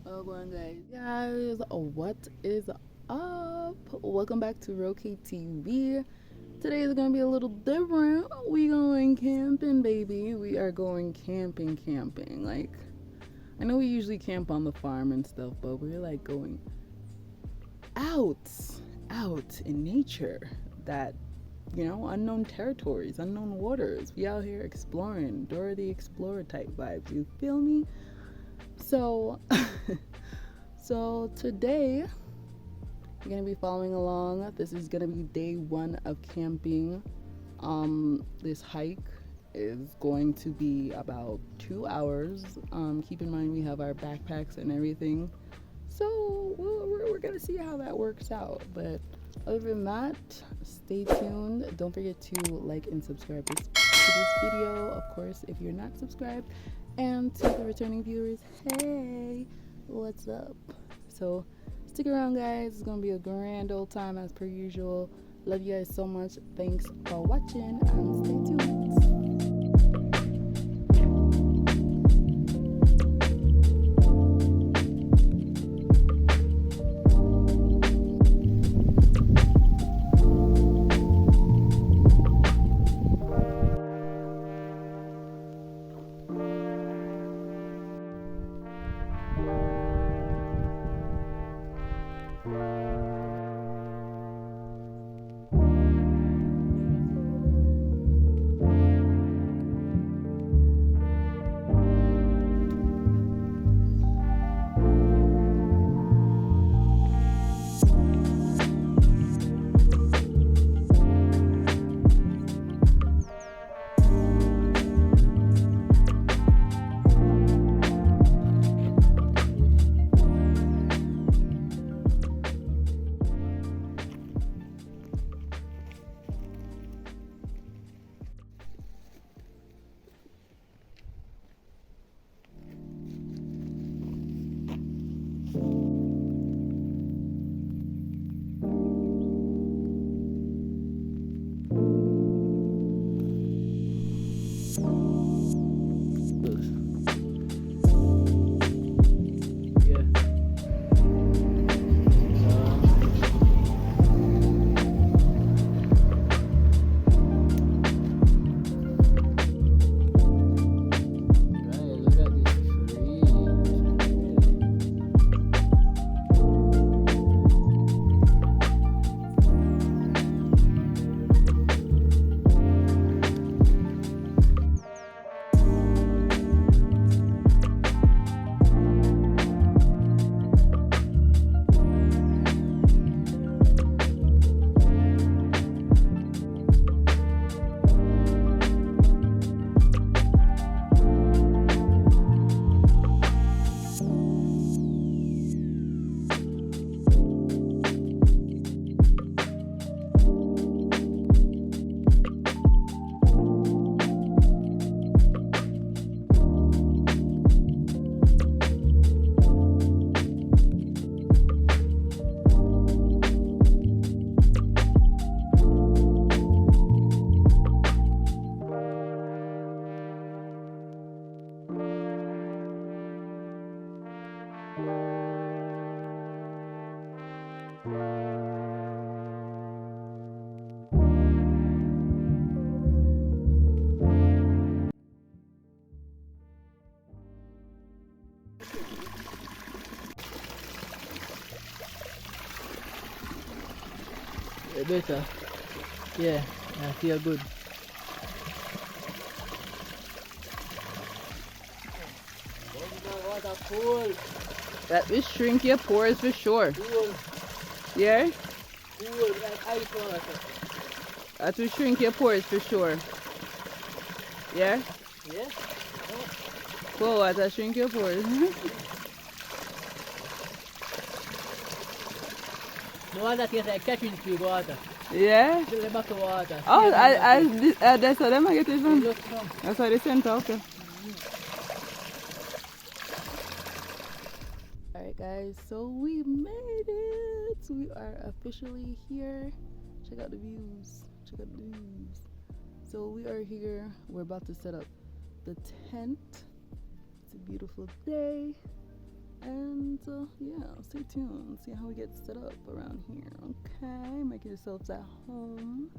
Oh, go on, guys, what is up? Welcome back to Roké TV. Today is gonna be a little different. We going camping, baby. We are going camping. Like, I know we usually camp on the farm and stuff, but we're like going out in nature. That, unknown territories, unknown waters. We out here exploring, Dora the Explorer type vibes. You feel me? So, so today you're gonna be following along. This is gonna be day 1 of camping. This hike is going to be about 2 hours. Keep in mind we have our backpacks and everything, so we're gonna see how that works out. But other than that, stay tuned. Don't forget to like and subscribe to this video, of course, if you're not subscribed. And to the returning viewers, hey, what's up? So stick around, guys. It's gonna be a grand old time as per usual. Love you guys so much. Thanks for watching and stay tuned. Better. Yeah, I feel good. Water cool. That will shrink your pores for sure. Cool. Yeah? Cool like ice water. That will shrink your pores for sure. Yeah? Yeah? Cool water shrink your pores. No wonder tastes like catching tree water. Yeah? The bottle water. Oh, Yeah, that's how them I get it from. look, no. That's how they sent out. Okay. Alright, guys, so we made it. We are officially here. Check out the views. Check out the views. So we are here. We're about to set up the tent. It's a beautiful day. And yeah, stay tuned. See how we get set up around here. Okay, make yourselves at home.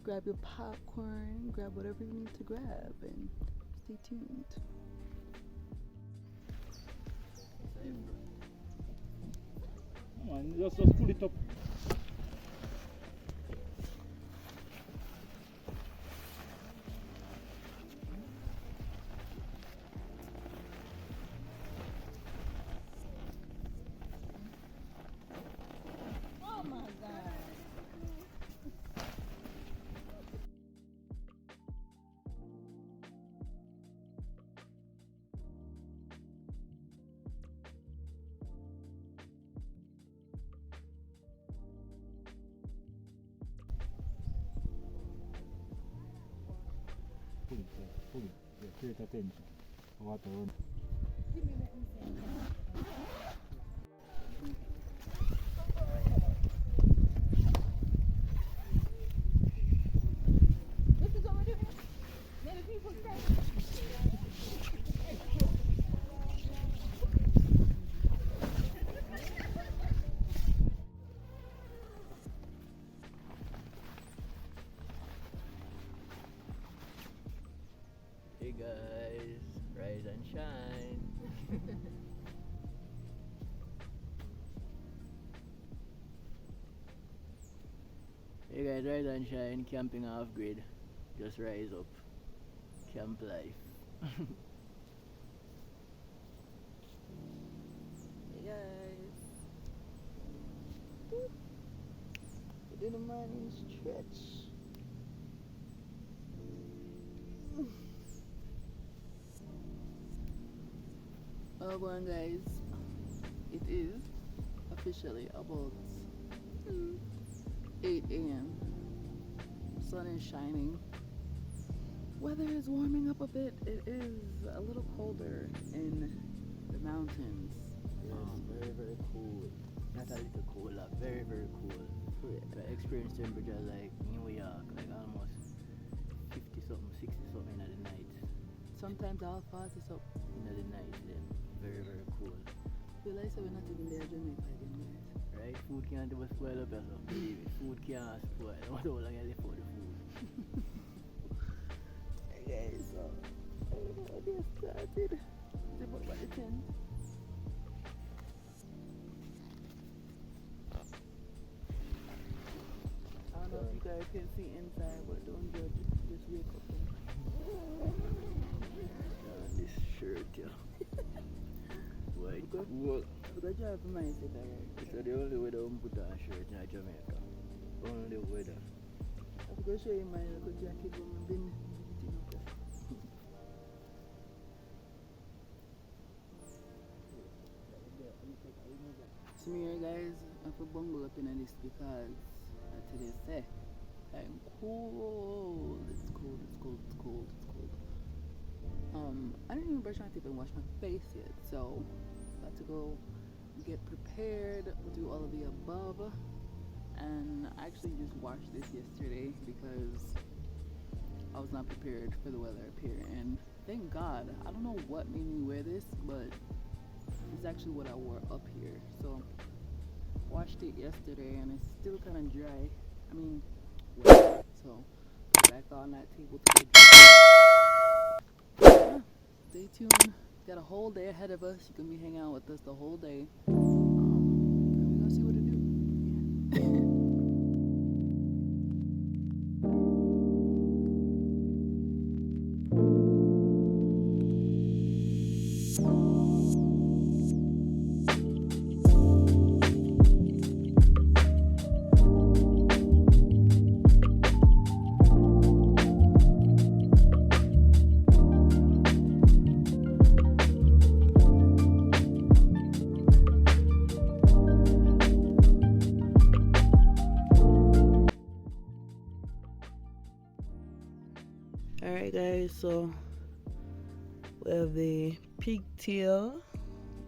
Grab your popcorn. Grab whatever you need to grab, and stay tuned. Come on, just pull it up. Oh my God. Pull it. Yeah, create attention. Water run. This is what we're doing. Maybe people say. Hey guys, rise and shine. Hey guys, rise and shine, camping off grid. Just rise up. Camp life. Hey guys. We did a morning stretch. Oh, well, guys, it is officially about 8 a.m. Sun is shining. Weather is warming up a bit. It is a little colder in the mountains. Very, very cool. Not a little cooler, very, very cool. I experienced temperature like New York, like almost 50 something, 60 something at the night. Sometimes all 40 so. In the night, then very, very cool. Feel like so we're not even there in Jamaica again, guys. Right? Food can't ever spoil up yourself. Believe it. Food can't spoil. I don't know how long I live for the food. Hey guys, so I don't know how to get started. It's about by the 10. I don't know if you guys can see inside, but don't judge. Just wake up. This shirt, yeah. White Good. cool. I'm going to try for my sit alright. It's the only way to put on a shirt in Jamaica. Only weather. I'm going to show you my little jacket when I've been eating up there. So here guys, I'm for bungle up in this because today say I'm cold. It's cold, it's cold, it's cold, it's cold. I didn't even brush my teeth and wash my face yet, so about to go get prepared, do all of the above. And I actually just washed this yesterday because I was not prepared for the weather up here, and thank God. I don't know what made me wear this, but it's actually what I wore up here. So washed it yesterday and it's still kind of dry. I mean, wet. So back on that table to get dry. Yeah, stay tuned. Got a whole day ahead of us. You can be hanging out with us the whole day. We're gonna see what to do. Yeah. Alright guys, so we have the pigtail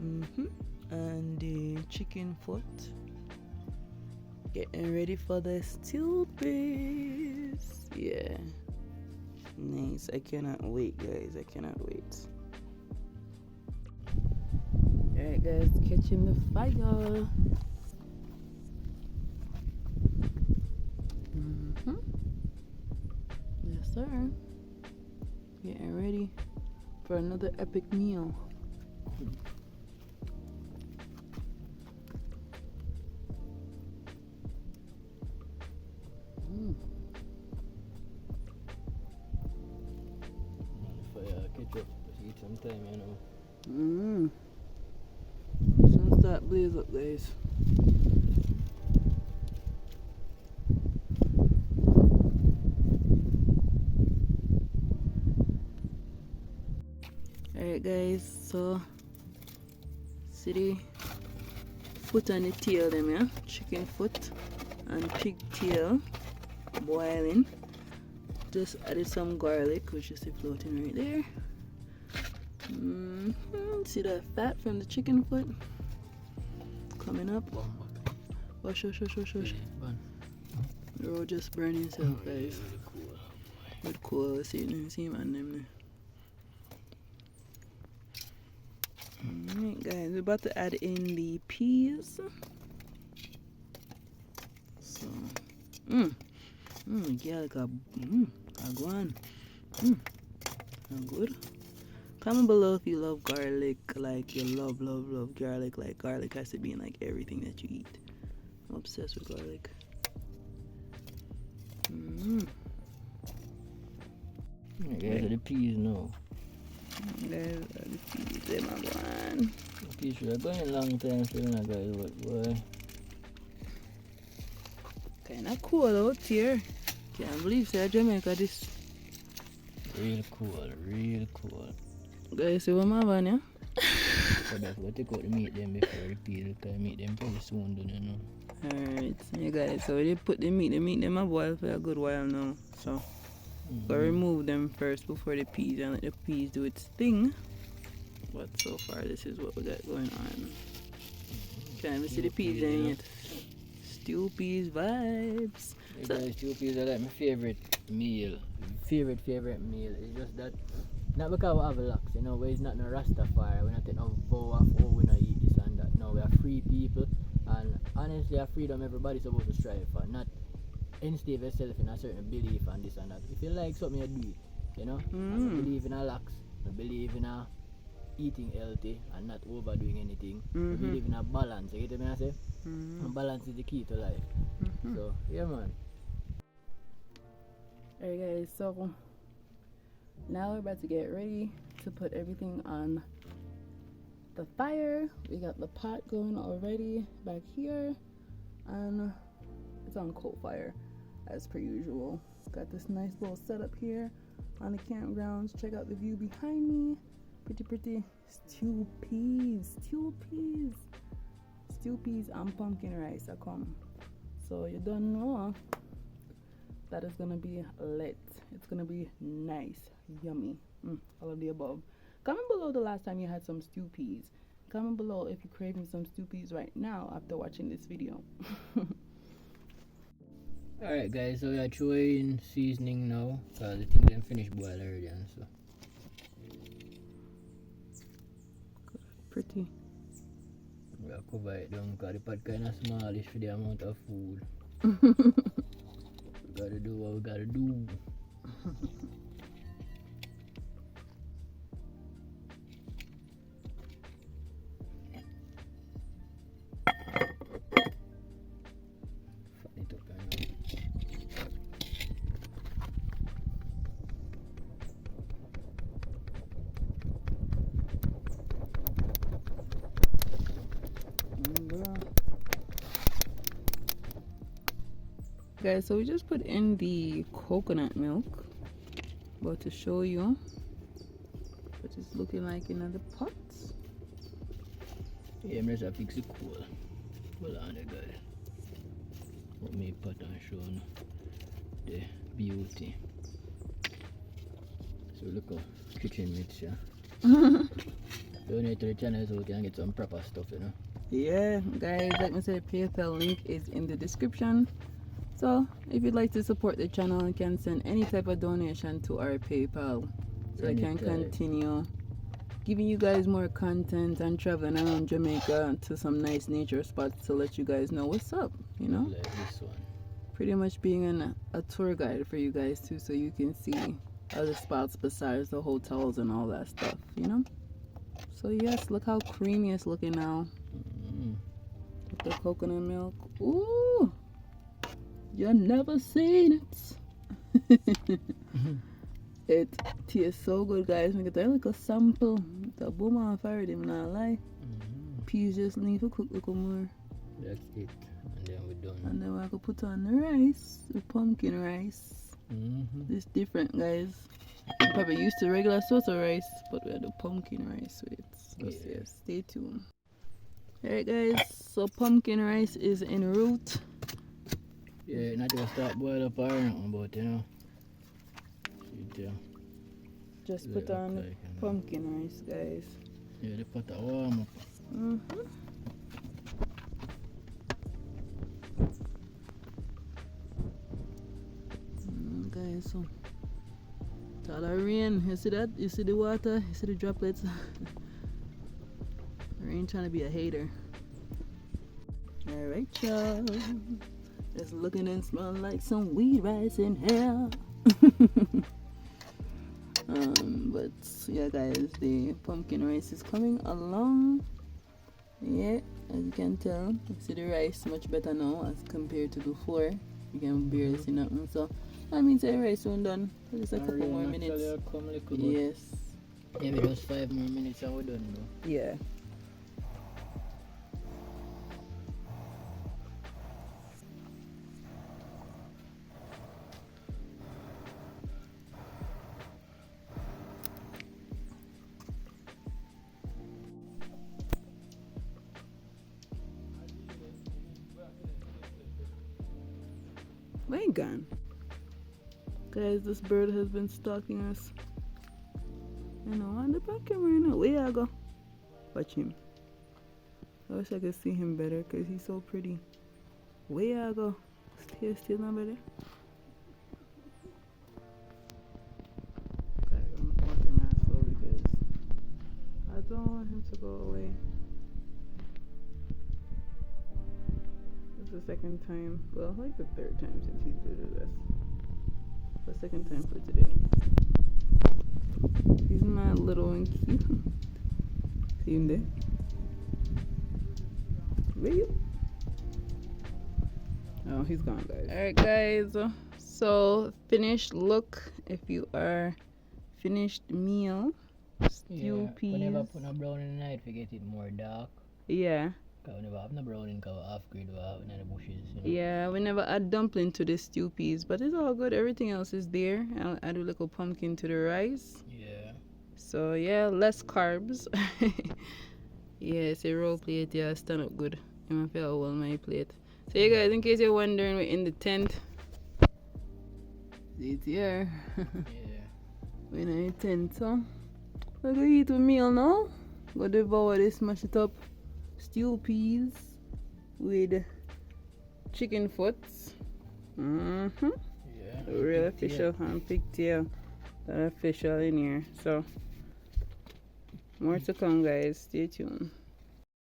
and the chicken foot. Getting ready for the steel base. Yeah. Nice. I cannot wait guys, I cannot wait. Alright guys, catching the fire. Yes, sir. Getting ready for another epic meal. Catch up, just eat some time, you know. Soon start blaze up, guys. Alright guys, so see the foot and the tail them, yeah? Chicken foot and pig tail boiling. Just added some garlic, which is floating right there. See the fat from the chicken foot coming up. Wash. The road just burning itself, guys. With cool, see man them. Alright guys, we're about to add in the peas. So garlic go on. Good. Comment below if you love garlic, like you love garlic, like garlic has to be in like everything that you eat. I'm obsessed with garlic. Guys, the peas now. Guys, the peas, them are going. The peas should have gone a long time, so guys, but boy. Kinda cool out here. Can't believe say Jamaica this. Real cool. Guys, see what my van, yeah? So that's what take out the meat them before the peas, because meat them pretty soon, don't you know? Alright, yeah guys, so they put the meat them a boil for a good while now. So gotta remove them first before the peas and let the peas do its thing. But so far this is what we got going on. Can't even see the peas in yet. Stew peas vibes. Yeah, guys, stew peas are like my favorite meal. Favorite meal. It's just that, not because we have a locks, you know, it's not no Rastafari, we're not taking no vow of, oh, we not eat this and that. No, we are free people, and honestly, our freedom everybody's supposed to strive for, not enslave yourself in a certain belief and this and that. If you like something, you do it, you know? I believe in a locks, I believe in a eating healthy and not overdoing anything. I believe in a balance, you get what I say? And balance is the key to life. So, yeah man. Alright guys, so now we're about to get ready to put everything on the fire. We got the pot going already back here, and it's on coal fire as per usual. Got this nice little setup here on the campgrounds. Check out the view behind me. Pretty stew peas and pumpkin rice are come. So you don't know that is gonna be lit. It's gonna be nice, yummy, all of the above. Comment below the last time you had some stew peas. Comment below if you're craving some stew peas right now after watching this video. Alright guys, so we are throwing seasoning now, because the thing didn't finish boil already and so. Pretty. We are cover it down because the pot kind of smallish for the amount of food. We gotta do what we gotta do. Guys, so we just put in the coconut milk. About to show you what it's looking like in the pots. Yeah, I'm just fix it cool. Hold on there guys. Let me pot and show you the beauty. So look how kitchen mitts, yeah. Donate to the channel so we can get some proper stuff, you know. Yeah, guys, like I said, PayPal link is in the description. So if you'd like to support the channel, you can send any type of donation to our PayPal so we can continue giving you guys more content and traveling around Jamaica to some nice nature spots to let you guys know what's up, you know? Like this one. Pretty much being a tour guide for you guys too, so you can see other spots besides the hotels and all that stuff, you know? So yes, look how creamy it's looking now. With the coconut milk. Ooh! You never seen it. It tastes so good, guys. Make it like a sample. The boom off already, I'm not lie. Peas just need to cook a little more. That's it. And then we're done. And then I can put on the rice, the pumpkin rice. It's different, guys. I'm probably used to regular sort of rice, but we have the pumpkin rice with it. So yeah, stay tuned. Alright, guys. So pumpkin rice is en route. Yeah, not to start boil up or nothing, but you know. Just put on the pumpkin rice, guys. Yeah, they put the warm up. Guys, so it's all the rain. You see that? You see the water? You see the droplets? Rain trying to be a hater. Alright, y'all. It's looking and smelling like some weed rice in here. But yeah, guys, the pumpkin rice is coming along. Yeah, as you can tell, you see the rice much better now as compared to before. You can barely see nothing. So that means the rice soon done. Just a couple more minutes. Yes. Maybe just 5 more minutes and we're done, bro. Yeah. We ain't gone. Guys, this bird has been stalking us. You know, on the back camera, you know. Where I go? Watch him. I wish I could see him better because he's so pretty. Where I go? Still not better. Guys, I'm walking out slowly because I don't want him to go away. The second time, well, like the third time since he's visited us. The second time for today. He's not little and cute. See him there? Where you? Oh, he's gone, guys. Alright, guys. So, finished look. If you are finished meal, stew peas. Whenever I put a brown in the night, we get it more dark. Yeah. We never have no browning because off grid we have in the bushes. You know? Yeah, we never add dumpling to the stew peas, but it's all good. Everything else is there. I'll add a little pumpkin to the rice. Yeah. So yeah, less carbs. Yeah, it's a roll plate. Yeah, stand up good. I'm gonna feel well my plate. So you guys, in case you're wondering, we're in the tent. It's here. Yeah. We're in the tent, so we're gonna eat a meal now. Go devour this, smash it up. Stew peas with chicken foots. Yeah. Real official and pigtail. That official in here. So more to come, guys. Stay tuned.